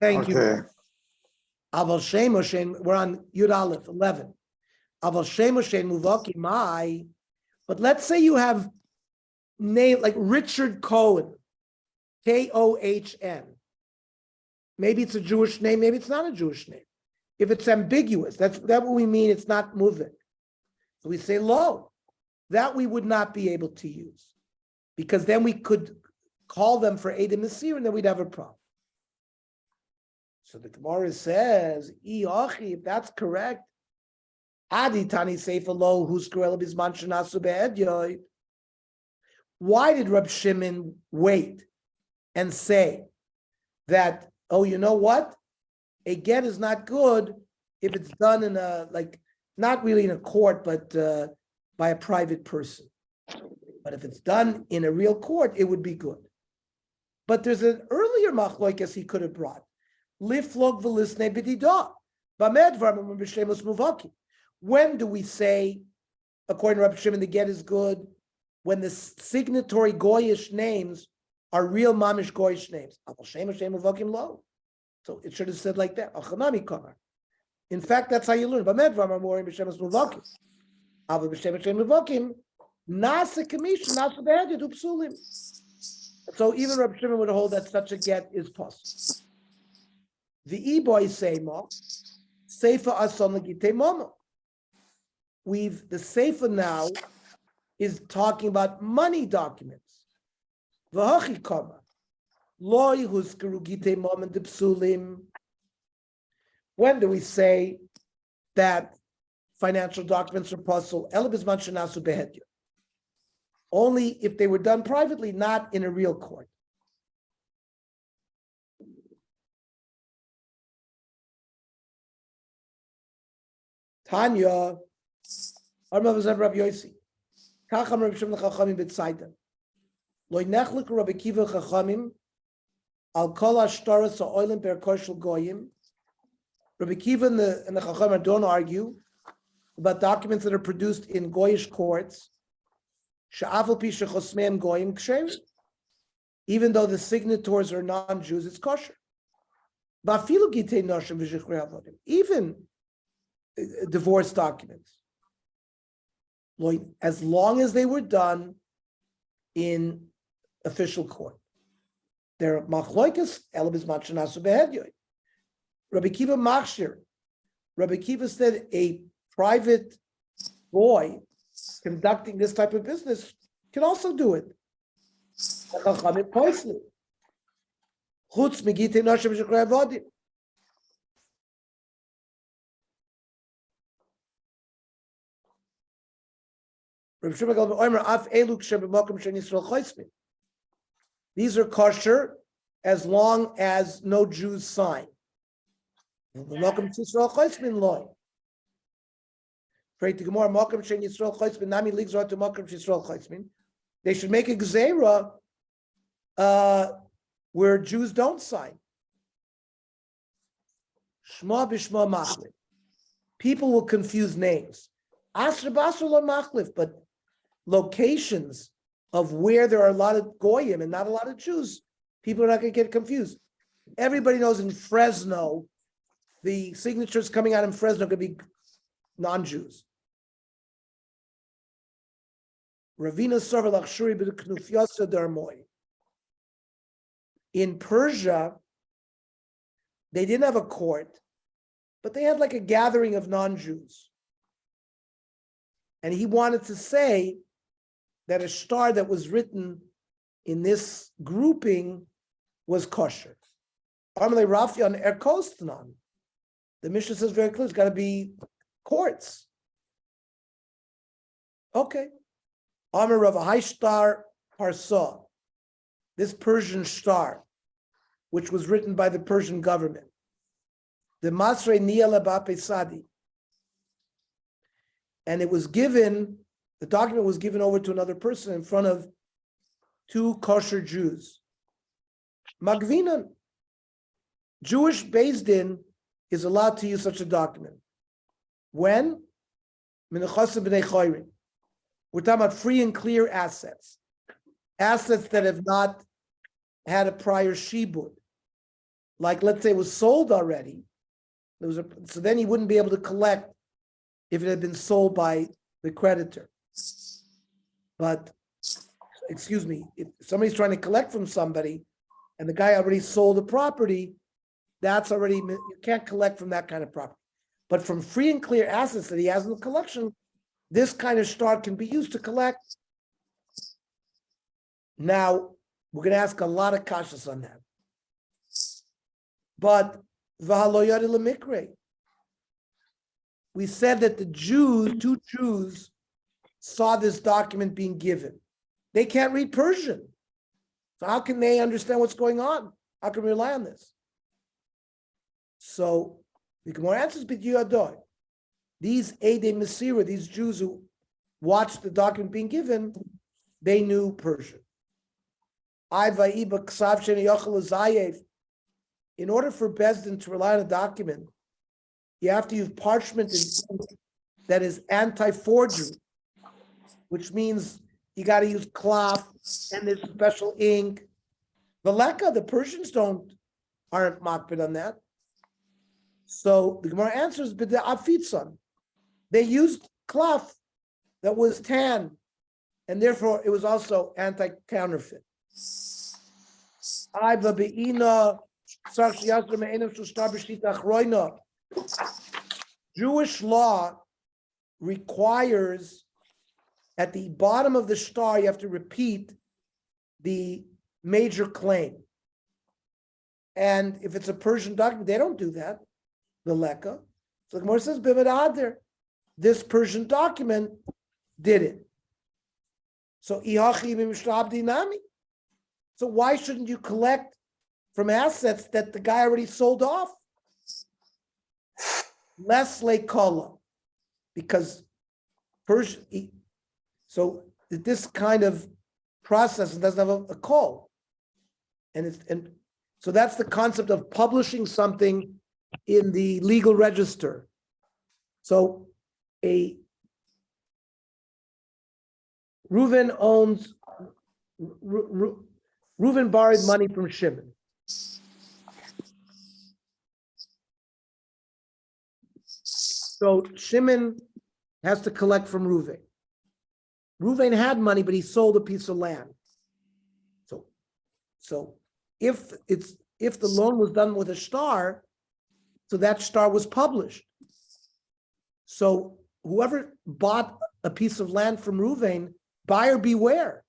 Thank you. Okay. Aval Shem Oshen, we're on Yud Aleph 11. Aval Shem Oshen Muvaki Mai. But let's say you have name like Richard Cohen, Kohn. Maybe it's a Jewish name, maybe it's not a Jewish name. If it's ambiguous, that's what we mean. It's not moving. So we say lo. That we would not be able to use, because then we could call them for Eidim Nasir, and then we'd have a problem. So the Gemara says, if that's correct, Adi Tani Seifa Lo Huskarel Bizman Shanasu Be'edyoy. Why did Reb Shimon wait and say that, oh, you know what? A get is not good if it's done in a, like, not really in a court, but by a private person. But if it's done in a real court, it would be good. But there's an earlier machloikas he could have brought. Liflog v'lisnei b'didah. B'medvar b'shlemus muvaki. When do we say, according to Rabbi Shimon, the get is good? When the signatory goyish names are real mamish goyish names. So it should have said like that. In fact, that's how you learn. So even Rabbi Shimon would hold that such a get is possible. The e-boy say mo, seifa ason legite momo. The seifa now is talking about money documents. V'hachi kama, loy huskaru gite momen dipsulim. When do we say that financial documents are possible? Elabizman shenasu behedya. Only if they were done privately, not in a real court. Tanya, Rabbi Yossi, Kacham Rabbi Shimon Chachamim b'tzaitan. Lo nechlik Rabbi Kiva Chachamim al kol hashtaras ha'olim be'erkoshel goyim. Rabbi Kiva and the Chachamim don't argue about documents that are produced in goyish courts. She'afal pi shechosmeim goyim ksher. Even though the signatories are non-Jews, it's kosher. Ba'afilu gitei noshim v'zichrei avodim. Even divorce documents, as long as they were done in official court. They're machloikas elabizman shenasu behedyoy. Rabbi Kiva machshir. Rabbi Kiva said a private boy conducting this type of business can also do it. Chachamim poisli. Chutz megitei noshim v'zichrei avodim. These are kosher as long as no Jews sign. They should make a gzeira where Jews don't sign. Shma b'shma machlif. People will confuse names. Asr b'asr lo machlif, but locations of where there are a lot of goyim and not a lot of Jews, people are not going to get confused. Everybody knows in Fresno, the signatures coming out in Fresno could be non-Jews. Ravina Sarva Lachshuri b'knufyasa darmoy. In Persia, they didn't have a court, but they had like a gathering of non-Jews. And he wanted to say that a star that was written in this grouping was kosher. Amalei Rafian Erkostnan. The Mishnah says very clear, it's got to be courts. Okay. Amar Rav Haishtar Parsa. This Persian star, which was written by the Persian government. The Masre Niyala Bape Sadi. And it was given, the document was given over to another person in front of two kosher Jews. Magvinan. Jewish Beis Din is allowed to use such a document. When? We're talking about free and clear assets. Assets that have not had a prior shibud. like let's say it was sold already, so then he wouldn't be able to collect if it had been sold by the creditor. But, excuse me, if somebody's trying to collect from somebody and the guy already sold the property, that's already, you can't collect from that kind of property. But from free and clear assets that he has in the collection, this kind of start can be used to collect. Now, we're going to ask a lot of kashas on that. But we said that the Jews, two Jews, saw this document being given. They can't read Persian. So how can they understand what's going on? How can we rely on this? So the Gemara answers, these Eidei Mesira, these Jews who watched the document being given, they knew Persian. In order for Bezdin to rely on a document, you have to use parchment that is anti-forgery, which means you got to use cloth and there's special ink. The Persians aren't makbid on that. So the Gemara answers, they used cloth that was tan, and therefore it was also anti-counterfeit. Jewish law requires at the bottom of the star, you have to repeat the major claim. And if it's a Persian document, they don't do that, the Leka. So the Gemara says, this Persian document did it. So why shouldn't you collect from assets that the guy already sold off? Less lekola, because Persian. So this kind of process doesn't have a call, and so that's the concept of publishing something in the legal register. So Reuven borrowed money from Shimon. So Shimon has to collect from Reuven. Reuven had money, but he sold a piece of land. So if the loan was done with a star, so that star was published. So whoever bought a piece of land from Reuven, buyer beware.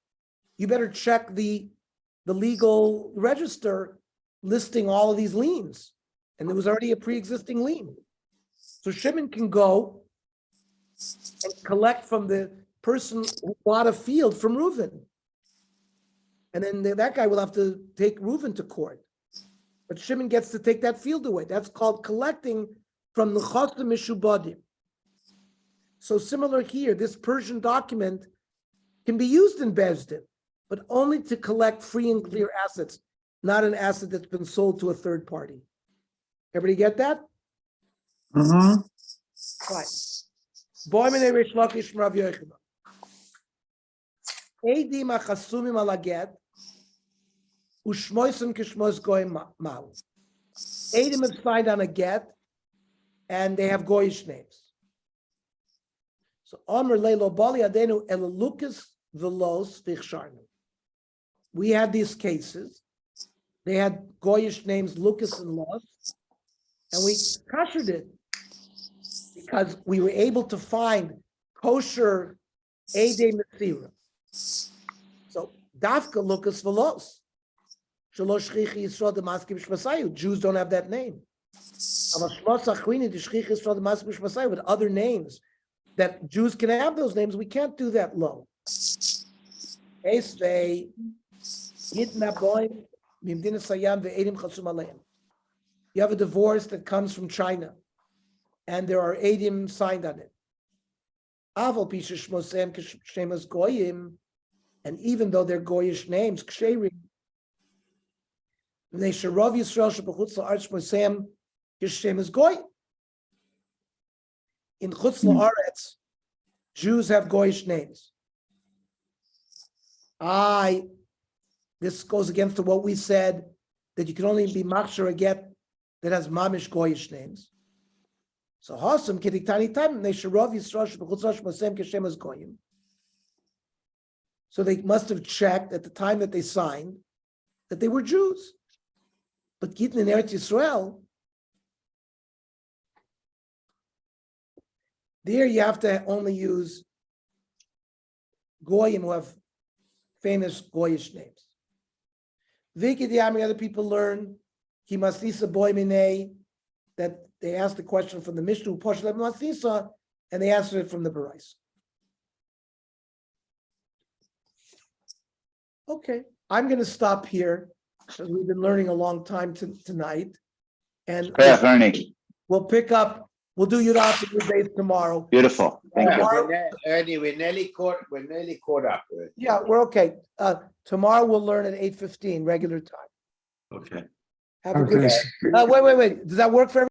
You better check the legal register listing all of these liens. And there was already a pre-existing lien. So Shimon can go and collect from the person who bought a field from Reuven. And then that guy will have to take Reuven to court. But Shimon gets to take that field away. That's called collecting from the Chosim Mishubadim. So similar here, this Persian document can be used in Bezdin, but only to collect free and clear assets, not an asset that's been sold to a third party. Everybody get that? Mm-hmm. Right. Boimene Reish Lakish Rav Yochanan. Eidim achasumim alaget ushmoisim kishmos goyim mal. Eidim have signed on a get, and they have goyish names. So Omer leilo bali adenu elalukas velos vichsharnu. We had these cases. They had goyish names, Lucas and Los, and we kashered it because we were able to find kosher Eidei Mesira. So Dafka Lucas Velos. Shalosh Shchichi Yisrael Demaski B'Shmasayu. Jews don't have that name. With other names that Jews can have those names, we can't do that low. You have a divorce that comes from China, and there are Eidim signed on it. And even though they're Goyish names, Ksherim, they Sharav Yisrael Shebechutz La'aretz Shmosem Kishem is Goy. In Chutz La'aretz, Jews have Goyish names. This goes against what we said that you can only be machshir a get that has mamish goyish names. So Hasam Kediktani Tam Nesharov Yisrael Shebechutz Mosem Keshem as Goyim. So they must have checked at the time that they signed that they were Jews. But Gittin in Eretz Yisrael, there you have to only use Goyim who have famous Goyish names. Viki Diami, other people learn Kimasisa Boy Minei, that they asked the question from the Mishnah, Poshlet Masisa, and they answered it from the Barais. Okay, I'm going to stop here because we've been learning a long time tonight, and Yeah, Ernie. we'll pick up. We'll do Yudat and Yud tomorrow. Beautiful. Thank you. Ernie, we're nearly caught up. Yeah, we're okay. Tomorrow we'll learn at 8:15 regular time. Okay. Have a good. Okay. Wait. Does that work for everyone?